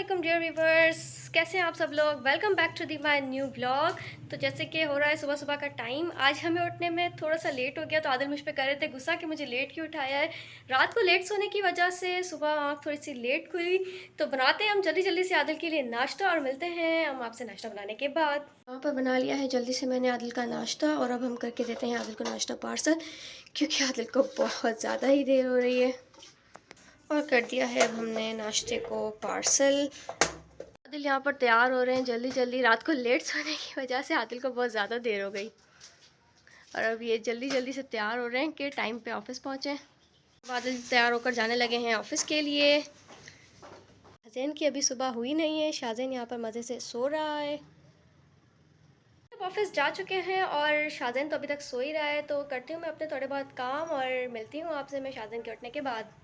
वालेकुम dear viewers, कैसे हैं आप सब लोग। Welcome back to the my new blog. तो जैसे कि हो रहा है सुबह सुबह का टाइम, आज हमें उठने में थोड़ा सा लेट हो गया। तो आदिल मुझ पे कह रहे थे गुस्सा कि मुझे लेट क्यों उठाया है। रात को लेट सोने की वजह से सुबह आँख थोड़ी सी लेट खुली। तो बनाते हैं हम जल्दी जल्दी से आदिल के लिए नाश्ता और मिलते हैं हम आपसे नाश्ता बनाने के बाद। वहाँ पर बना लिया है जल्दी से मैंने आदिल का नाश्ता, और अब हम करके देते हैं आदिल को नाश्ता पार्सल, क्योंकि आदिल को बहुत ज़्यादा ही देर हो रही है। और कर दिया है अब हमने नाश्ते को पार्सल। आदिल यहाँ पर तैयार हो रहे हैं जल्दी जल्दी। रात को लेट सोने की वजह से आदिल को बहुत ज़्यादा देर हो गई, और अब ये जल्दी जल्दी से तैयार हो रहे हैं कि टाइम पे ऑफिस पहुँचें। आदिल तैयार होकर जाने लगे हैं ऑफिस के लिए। शाहज़ैन की अभी सुबह हुई नहीं है, शाहज़ैन यहाँ पर मज़े से सो रहा है। अब ऑफिस जा चुके हैं और शाहज़ैन तो अभी तक सो ही रहा है। तो करती हूँ मैं अपने थोड़े बहुत काम और मिलती हूँ आपसे मैं शाहज़ैन के उठने के बाद।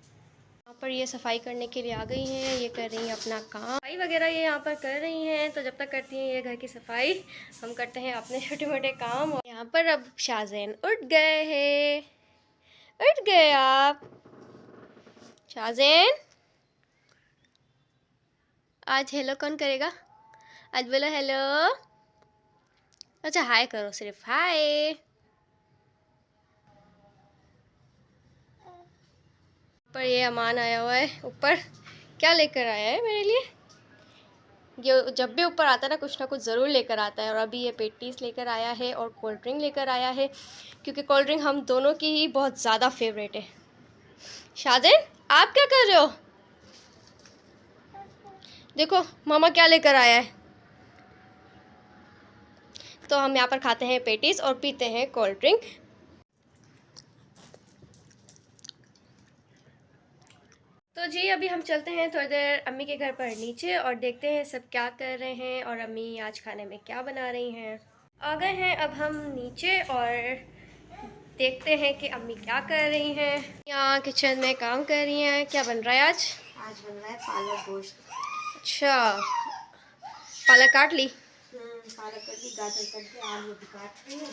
यहाँ पर ये सफाई करने के लिए आ गई हैं, ये कर रही हैं अपना काम, सफाई वगैरह ये यहाँ पर कर रही हैं। तो जब तक करती हैं ये घर की सफाई, हम करते हैं अपने छोटे मोटे काम। और यहाँ पर अब शाहज़ैन उठ गए हैं। उठ गए आप शाहज़ैन? आज हेलो कौन करेगा? आज बोलो हेलो। अच्छा हाय करो, सिर्फ हाय। पर ये अमान आया हुआ है ऊपर, क्या लेकर आया है मेरे लिए? ये जब भी ऊपर आता है ना कुछ ज़रूर लेकर आता है। और अभी ये पेटीज लेकर आया है और कोल्ड ड्रिंक लेकर आया है, क्योंकि कोल्ड ड्रिंक हम दोनों की ही बहुत ज़्यादा फेवरेट है। शाहज़ैन आप क्या कर रहे हो? देखो मामा क्या लेकर आया है। तो हम यहाँ पर खाते हैं पेटीज और पीते हैं कोल्ड ड्रिंक। तो जी अभी हम चलते हैं थोड़ी देर अम्मी के घर पर नीचे, और देखते हैं सब क्या कर रहे हैं और अम्मी आज खाने में क्या बना रही हैं। आ गए हैं अब हम नीचे और देखते हैं कि अम्मी क्या कर रही हैं। यहाँ किचन में काम कर रही हैं। क्या बन रहा है आज? आज बन रहा है पालक गोश्त। अच्छा, पालक काट ली? पालक कट ली, गाजर कट ली, आलू भी काट रही है।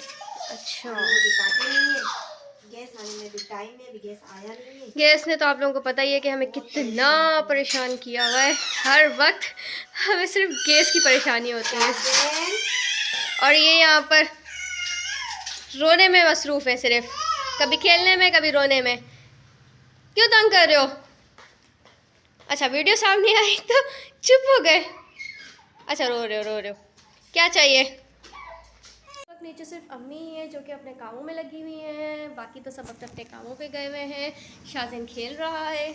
अच्छा, आलू भी काटे नहीं है। गैस आने में भी टाइम है, अभी गैस आया नहीं है। गैस ने तो आप लोगों को पता ही है कि हमें कितना परेशान किया हुआ है। हर वक्त हमें सिर्फ गैस की परेशानी होती है, और ये यहाँ पर रोने में मसरूफ़ है, सिर्फ कभी खेलने में कभी रोने में। क्यों तंग कर रहे हो? अच्छा वीडियो सामने आई तो चुप हो गए। अच्छा रो रहे हो, क्या चाहिए? नीचे सिर्फ अम्मी ही है जो कि अपने कामों में लगी हुई हैं, बाकी तो सब अपने अपने कामों पे गए हुए हैं। शाहज़ैन खेल रहा है।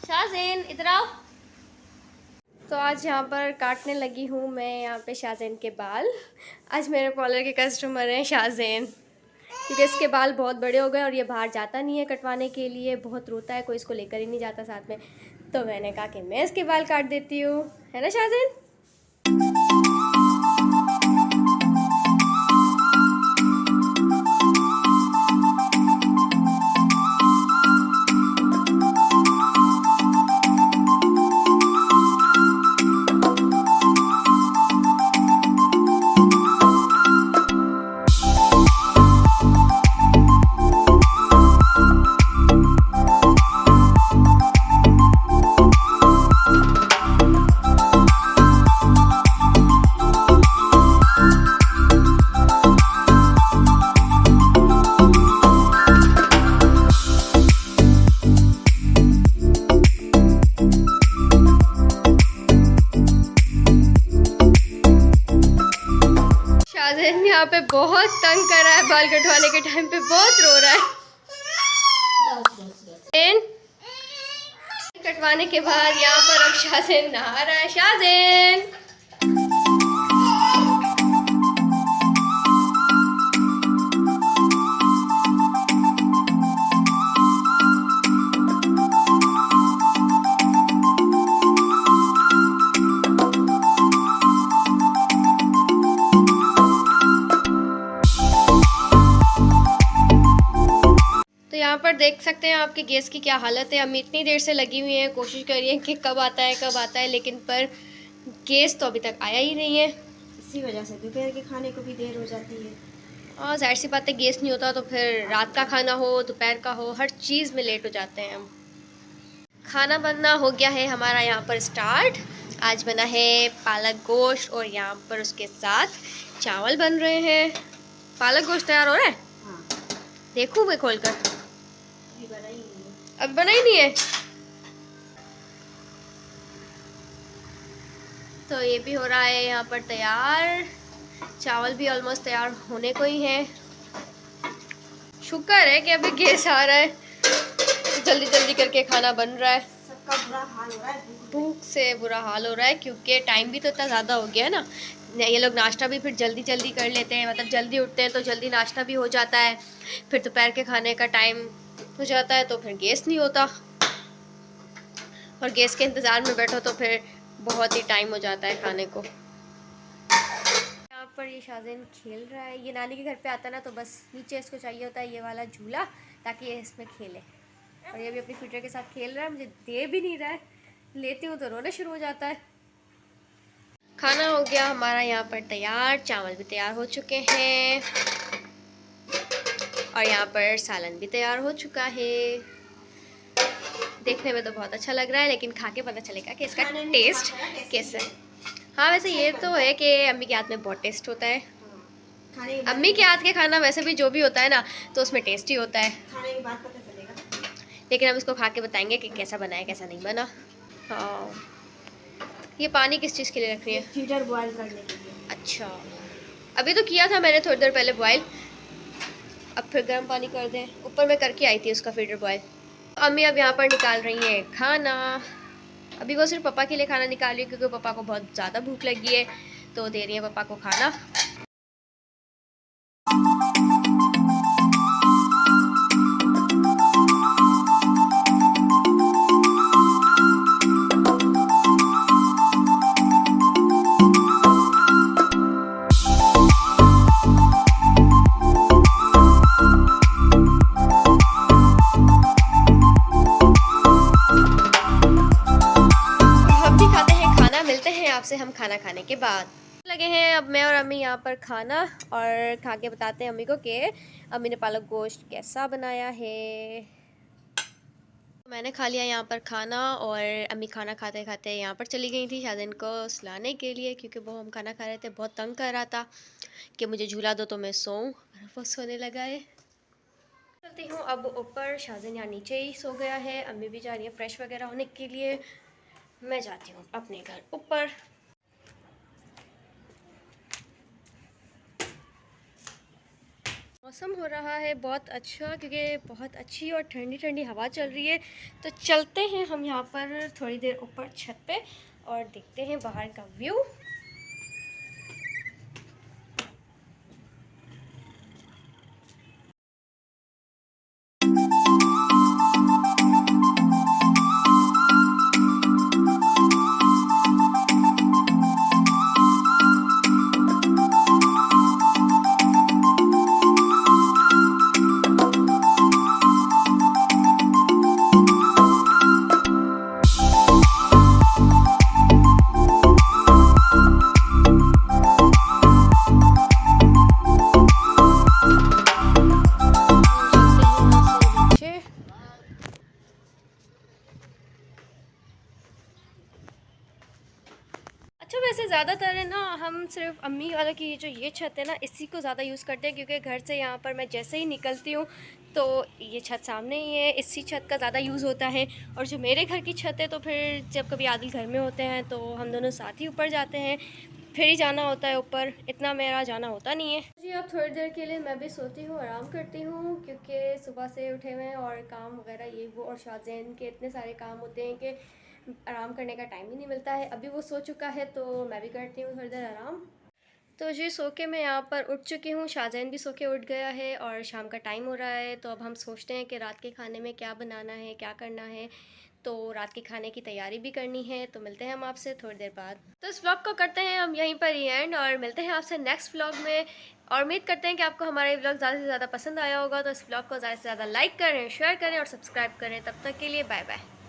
शाहज़ैन इधर आओ। तो आज यहाँ पर काटने लगी हूँ मैं यहाँ पे शाहज़ैन के बाल। आज मेरे पार्लर के कस्टमर हैं शाहज़ैन, क्योंकि इसके बाल बहुत बड़े हो गए और ये बाहर जाता नहीं है कटवाने के लिए, बहुत रोता है, कोई इसको लेकर ही नहीं जाता साथ में। तो मैंने कहा कि मैं इसके बाल काट देती हूँ, है ना शाहज़ैन? शाहज़ैन यहाँ पे बहुत तंग कर रहा है, बाल कटवाने के टाइम पे बहुत रो रहा है। कटवाने के बाद यहाँ पर अब शाहज़ैन नहा रहा है। शाहज़ैन यहाँ पर देख सकते हैं आपके गैस की क्या हालत है। अम्मी इतनी देर से लगी हुई हैं, कोशिश कर रही हैं कि कब आता है, लेकिन पर गैस तो अभी तक आया ही नहीं है। इसी वजह से दोपहर के खाने को भी देर हो जाती है। और जाहिर सी बात है गैस नहीं होता तो फिर रात का खाना हो दोपहर का हो हर चीज़ में लेट हो जाते हैं हम। खाना बनना हो गया है हमारा यहाँ पर स्टार्ट। आज बना है पालक गोश्त और यहाँ पर उसके साथ चावल बन रहे हैं। पालक गोश्त तैयार हो रहा है। हाँ। देखूँ मैं खोलकर। अभी बना ही नहीं है। अब बना ही नहीं है। तो ये भी हो रहा है यहाँ पर तैयार। चावल भी ऑलमोस्ट तैयार होने को ही है। शुक्र है कि अभी गैस आ रहा है, तो जल्दी जल्दी करके खाना बन रहा है। सबका बुरा हाल हो रहा है, भूख से बुरा हाल हो रहा है, क्योंकि टाइम भी तो इतना ज़्यादा हो गया है ना। ये लोग नाश्ता भी फिर जल्दी जल्दी कर लेते हैं, मतलब जल्दी उठते हैं तो जल्दी नाश्ता भी हो जाता है। फिर दोपहर के खाने का टाइम हो जाता है तो फिर गैस नहीं होता, और गैस के इंतज़ार में बैठो तो फिर बहुत ही टाइम हो जाता है खाने को। यहाँ पर ये शाज़ेन खेल रहा है। ये नानी के घर पे आता है ना, तो बस नीचे इसको चाहिए होता है ये वाला झूला, ताकि ये इसमें खेले। और ये भी अपनी फिटर के साथ खेल रहा है, मुझे दे भी नहीं रहा है। लेती हूँ तो रोना शुरू हो जाता है। खाना हो गया हमारा यहाँ पर तैयार, चावल भी तैयार हो चुके हैं और यहाँ पर सालन भी तैयार हो चुका है। देखने में तो बहुत अच्छा लग रहा है, लेकिन खा के पता चलेगा कि इसका टेस्ट कैसा है। हाँ, वैसे ये तो है कि अम्मी के हाथ में बहुत टेस्ट होता है। अम्मी के हाथ के खाना वैसे भी जो भी होता है ना, तो उसमें टेस्ट ही होता है। खाने के बाद पता चलेगा। लेकिन हम इसको खा के बताएंगे कि कैसा बना है कैसा नहीं बना। हाँ, ये पानी किस चीज़ के लिए रख रही है? फीडर बॉयल करने के लिए। अच्छा, अभी तो किया था मैंने थोड़ी देर पहले बॉयल, अब फिर गर्म पानी कर दें। ऊपर मैं करके आई थी उसका फीडर बॉयल। अम्मी अब यहाँ पर निकाल रही है खाना। अभी वो सिर्फ पापा के लिए खाना निकाल रही है, क्योंकि पापा को बहुत ज़्यादा भूख लगी है, तो दे रही है पापा को खाना। आपसे हम खाना खाने के बाद लगे हैं। अब मैं और अम्मी यहाँ पर खाना और खा के बताते हैं अम्मी को कि अम्मी ने पालक गोश्त कैसा बनाया है। मैंने खा लिया यहाँ पर खाना, और अम्मी खाना खाते खाते यहाँ पर चली गई थी शाज़ेन को सुलाने के लिए, क्योंकि वो हम खाना खा रहे थे, बहुत तंग कर रहा था कि मुझे झूला दो तो मैं सोऊं। वो सोने लगा है। चलती हूँ अब ऊपर। शाज़ेन यहाँ नीचे ही सो गया है। अम्मी भी जा रही है फ्रेश वगैरह होने के लिए। मैं जाती हूँ अपने घर ऊपर। मौसम हो रहा है बहुत अच्छा, क्योंकि बहुत अच्छी और ठंडी ठंडी हवा चल रही है। तो चलते हैं हम यहाँ पर थोड़ी देर ऊपर छत पे और देखते हैं बाहर का व्यू। अच्छा, वैसे ज़्यादातर है ना, हम सिर्फ अम्मी वाला की जो ये छत है ना, इसी को ज़्यादा यूज़ करते हैं, क्योंकि घर से यहाँ पर मैं जैसे ही निकलती हूँ तो ये छत सामने ही है। इसी छत का ज़्यादा यूज़ होता है। और जो मेरे घर की छत है, तो फिर जब कभी आदिल घर में होते हैं तो हम दोनों साथ ही ऊपर जाते हैं, फिर ही जाना होता है ऊपर। इतना मेरा जाना होता नहीं है जी। अब थोड़ी देर के लिए मैं भी सोती हूँ, आराम करती हूँ, क्योंकि सुबह से उठे हुए हैं और काम वगैरह ये वो, और शाज़ेन के इतने सारे काम होते हैं कि आराम करने का टाइम ही नहीं मिलता है। अभी वो सो चुका है तो मैं भी करती हूँ थोड़ी देर आराम। तो जी सो के मैं यहाँ पर उठ चुकी हूँ, शाज़ेन भी सो के उठ गया है और शाम का टाइम हो रहा है। तो अब हम सोचते हैं कि रात के खाने में क्या बनाना है, क्या करना है। तो रात के खाने की तैयारी भी करनी है। तो मिलते हैं हम आपसे थोड़ी देर बाद। तो इस व्लॉग को करते हैं हम यहीं पर ही एंड, और मिलते हैं आपसे नेक्स्ट व्लॉग में। और उम्मीद करते हैं कि आपको हमारा ये व्लॉग ज़्यादा से ज़्यादा पसंद आया होगा। तो इस व्लॉग को ज़्यादा से ज़्यादा लाइक करें, शेयर करें और सब्सक्राइब करें। तब तक के लिए बाय बाय।